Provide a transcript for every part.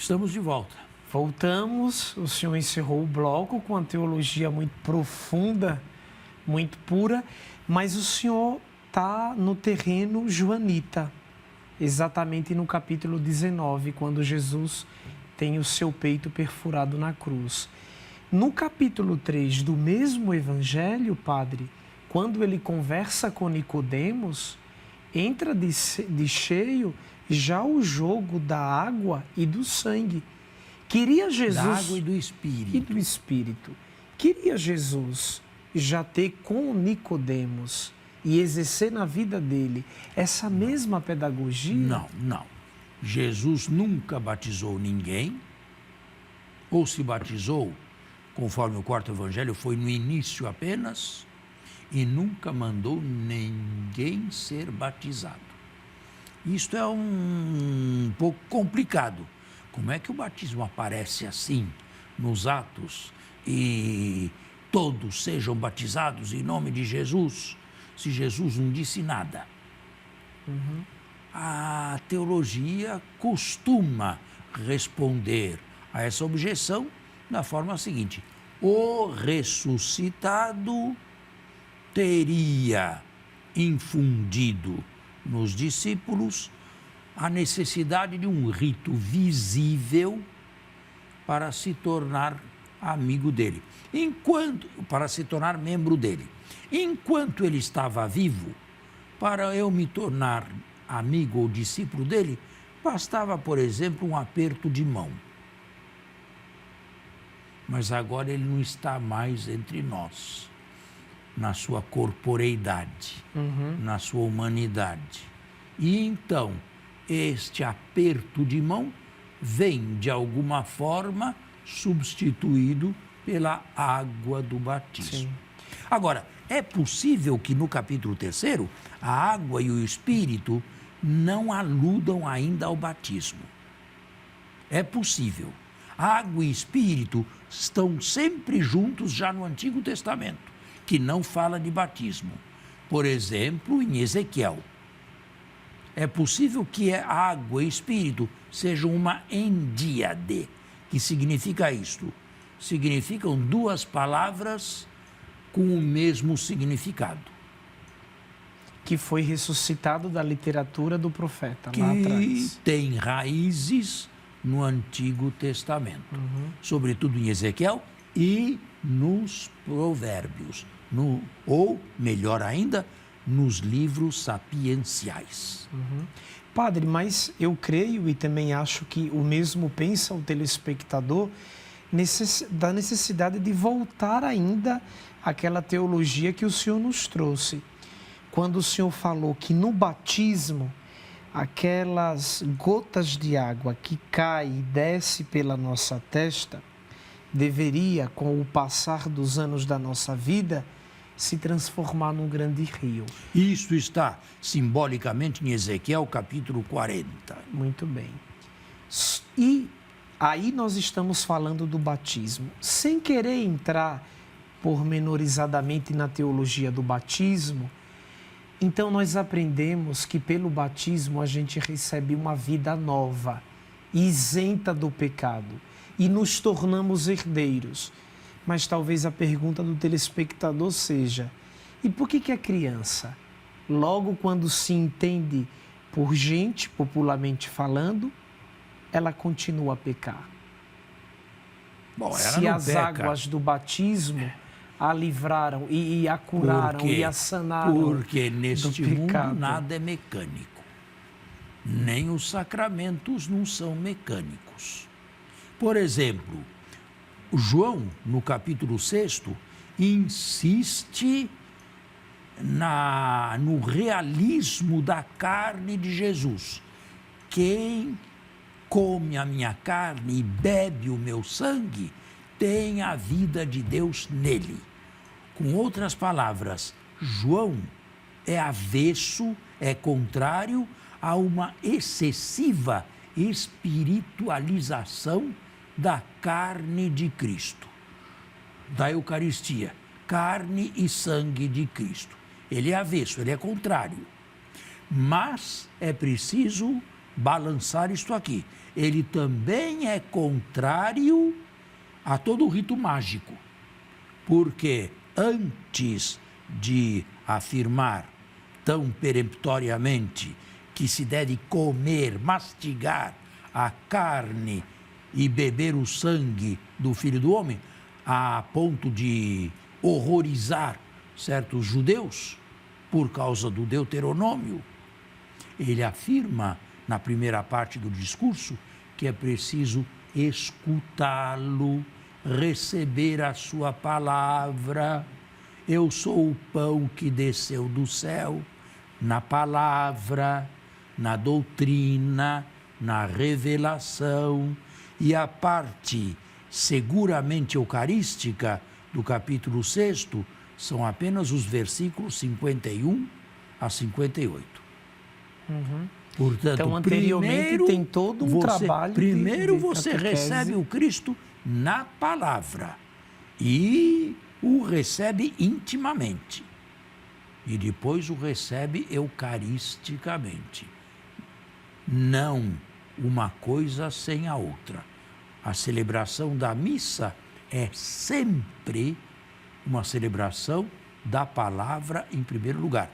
Estamos de volta. Voltamos, o senhor encerrou o bloco com uma teologia muito profunda, muito pura, mas o senhor está no terreno joanita, exatamente no capítulo 19, quando Jesus tem o seu peito perfurado na cruz. No capítulo 3 do mesmo evangelho, padre, quando ele conversa com Nicodemos, entra de cheio já o jogo da água e do sangue. Queria Jesus... Da água e do Espírito. E do Espírito. Queria Jesus já ter com Nicodemos e exercer na vida dele essa mesma pedagogia? Não. Jesus nunca batizou ninguém, ou se batizou, conforme o quarto evangelho, foi no início apenas, e nunca mandou ninguém ser batizado. Isto é um pouco complicado. Como é que o batismo aparece assim nos Atos e todos sejam batizados em nome de Jesus, se Jesus não disse nada? A teologia costuma responder a essa objeção da forma seguinte: o ressuscitado teria infundido nos discípulos a necessidade de um rito visível para se tornar amigo dele, para se tornar membro dele. Enquanto ele estava vivo, para eu me tornar amigo ou discípulo dele, bastava, por exemplo, um aperto de mão. Mas agora ele não está mais entre nós, na sua corporeidade, na sua humanidade. E então, este aperto de mão vem, de alguma forma, substituído pela água do batismo. Sim. Agora, é possível que no capítulo 3º, a água e o Espírito não aludam ainda ao batismo. É possível. Água e Espírito estão sempre juntos já no Antigo Testamento, que não fala de batismo. Por exemplo, em Ezequiel. É possível que água e Espírito sejam uma endíade. Que significa isto? Significam duas palavras com o mesmo significado. Que foi ressuscitado da literatura do profeta lá atrás. Que tem raízes no Antigo Testamento. Sobretudo em Ezequiel e nos Provérbios. Ou, melhor ainda, nos livros sapienciais. Padre, mas eu creio e também acho que o mesmo pensa o telespectador da necessidade de voltar ainda àquela teologia que o senhor nos trouxe. Quando o senhor falou que no batismo, aquelas gotas de água que cai e desce pela nossa testa, deveria, com o passar dos anos da nossa vida, se transformar num grande rio. Isso está simbolicamente em Ezequiel, capítulo 40. Muito bem. E aí nós estamos falando do batismo. Sem querer entrar pormenorizadamente na teologia do batismo, então nós aprendemos que pelo batismo a gente recebe uma vida nova, isenta do pecado, e nos tornamos herdeiros. Mas talvez a pergunta do telespectador seja: e por que a criança, logo quando se entende por gente, popularmente falando, ela continua a pecar? Bom, ela se não as peca. Águas do batismo a livraram e a curaram e a sanaram Porque neste do mundo pecado. nada é mecânico. Nem os sacramentos não são mecânicos. Por exemplo, João, no capítulo 6, insiste no realismo da carne de Jesus. Quem come a minha carne e bebe o meu sangue tem a vida de Deus nele. Com outras palavras, João é avesso, é contrário a uma excessiva espiritualização da carne de Cristo, da Eucaristia, carne e sangue de Cristo. Ele é avesso, ele é contrário. Mas é preciso balançar isto aqui. Ele também é contrário a todo o rito mágico, porque antes de afirmar tão peremptoriamente que se deve comer, mastigar a carne e beber o sangue do Filho do Homem, a ponto de horrorizar certos judeus por causa do Deuteronômio, ele afirma na primeira parte do discurso que é preciso escutá-lo, receber a sua palavra. Eu sou o pão que desceu do céu, na palavra, na doutrina, na revelação. E a parte seguramente eucarística do capítulo 6 são apenas os versículos 51 a 58. Portanto, então, anteriormente tem todo um trabalho. Primeiro você recebe o Cristo na palavra e o recebe intimamente. E depois o recebe eucaristicamente. Não uma coisa sem a outra. A celebração da missa é sempre uma celebração da palavra em primeiro lugar.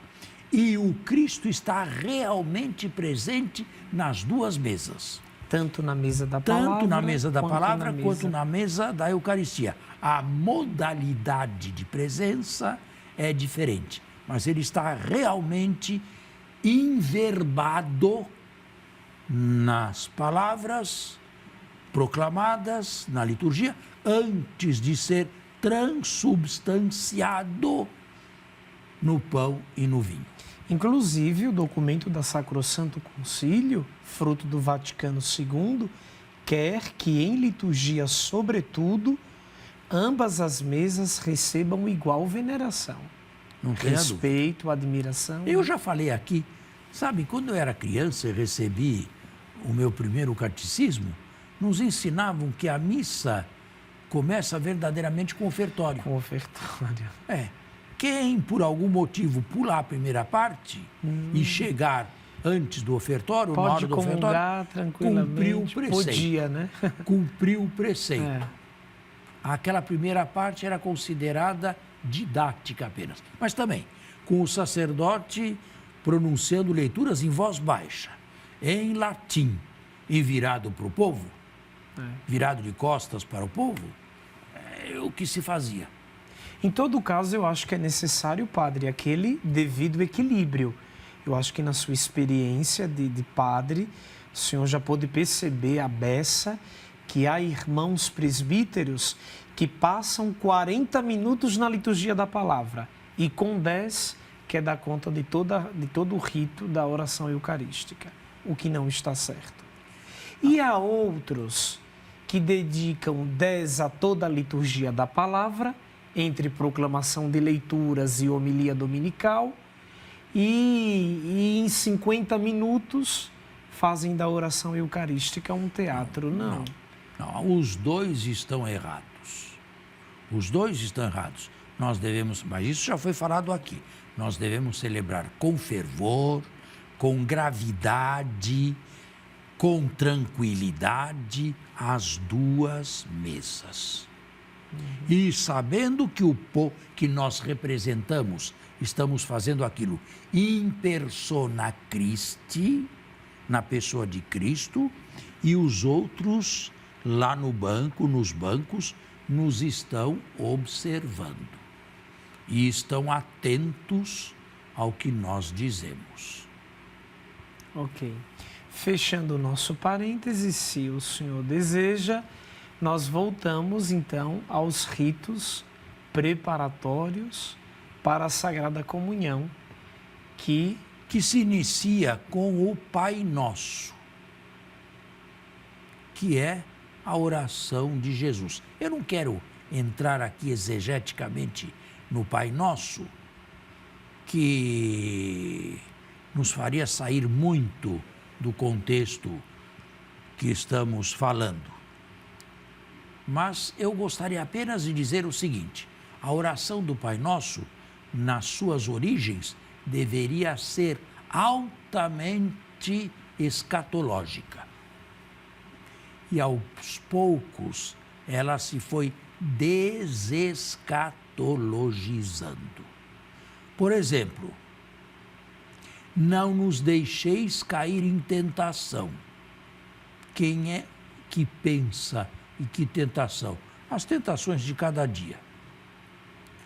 E o Cristo está realmente presente nas duas mesas. Tanto na mesa da palavra, quanto na mesa da Eucaristia. A modalidade de presença é diferente, mas ele está realmente inverbado nas palavras proclamadas na liturgia, antes de ser transubstanciado no pão e no vinho. Inclusive, o documento da Sacrosanto Concílio, fruto do Vaticano II, quer que em liturgia, sobretudo, ambas as mesas recebam igual veneração. Não tem respeito, admiração. Eu já falei aqui, sabe, quando eu era criança e recebi o meu primeiro catecismo, nos ensinavam que a missa começa verdadeiramente com o ofertório. Com o ofertório. Quem, por algum motivo, pular a primeira parte e chegar antes do ofertório, na hora do ofertório, cumpriu o preceito. Podia, né? Cumpriu o preceito. Aquela primeira parte era considerada didática apenas. Mas também, com o sacerdote pronunciando leituras em voz baixa, em latim, e virado para o povo, virado de costas para o povo, é o que se fazia. Em todo caso, eu acho que é necessário, padre, aquele devido equilíbrio. Eu acho que na sua experiência de padre, o senhor já pôde perceber a beça que há irmãos presbíteros que passam 40 minutos na liturgia da palavra e com 10 quer dar conta de todo o rito da oração eucarística, o que não está certo. E há outros que dedicam 10 a toda a liturgia da palavra, entre proclamação de leituras e homilia dominical, e em 50 minutos fazem da oração eucarística um teatro. Não, os dois estão errados. Os dois estão errados. Nós devemos, mas isso já foi falado aqui, nós devemos celebrar com fervor, com gravidade, com tranquilidade as duas mesas. E sabendo que nós representamos, estamos fazendo aquilo in persona Christi, na pessoa de Cristo, e os outros lá nos bancos, nos estão observando e estão atentos ao que nós dizemos. Ok. Fechando o nosso parêntese, se o senhor deseja, nós voltamos, então, aos ritos preparatórios para a Sagrada Comunhão, que se inicia com o Pai Nosso, que é a oração de Jesus. Eu não quero entrar aqui exegeticamente no Pai Nosso, que nos faria sair muito do contexto que estamos falando. Mas eu gostaria apenas de dizer o seguinte: a oração do Pai Nosso, nas suas origens, deveria ser altamente escatológica. E aos poucos ela se foi desescatologizando. Por exemplo, não nos deixeis cair em tentação. Quem é que pensa e que tentação? As tentações de cada dia.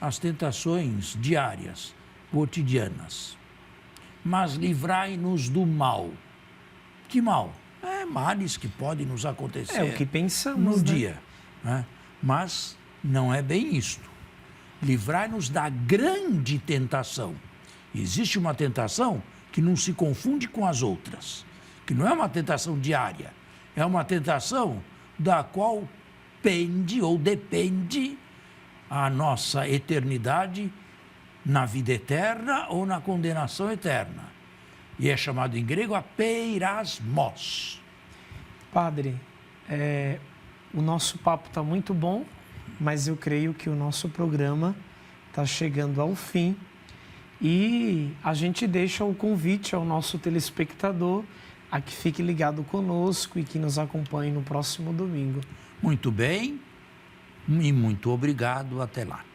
As tentações diárias, cotidianas. Mas livrai-nos do mal. Que mal? Males que podem nos acontecer. É o que pensamos, no dia. Né? Mas não é bem isto. Livrai-nos da grande tentação. Existe uma tentação que não se confunde com as outras, que não é uma tentação diária, é uma tentação da qual pende ou depende a nossa eternidade na vida eterna ou na condenação eterna. E é chamado em grego a peirasmos. Padre, o nosso papo está muito bom, mas eu creio que o nosso programa está chegando ao fim e a gente deixa o convite ao nosso telespectador a que fique ligado conosco e que nos acompanhe no próximo domingo. Muito bem e muito obrigado. Até lá.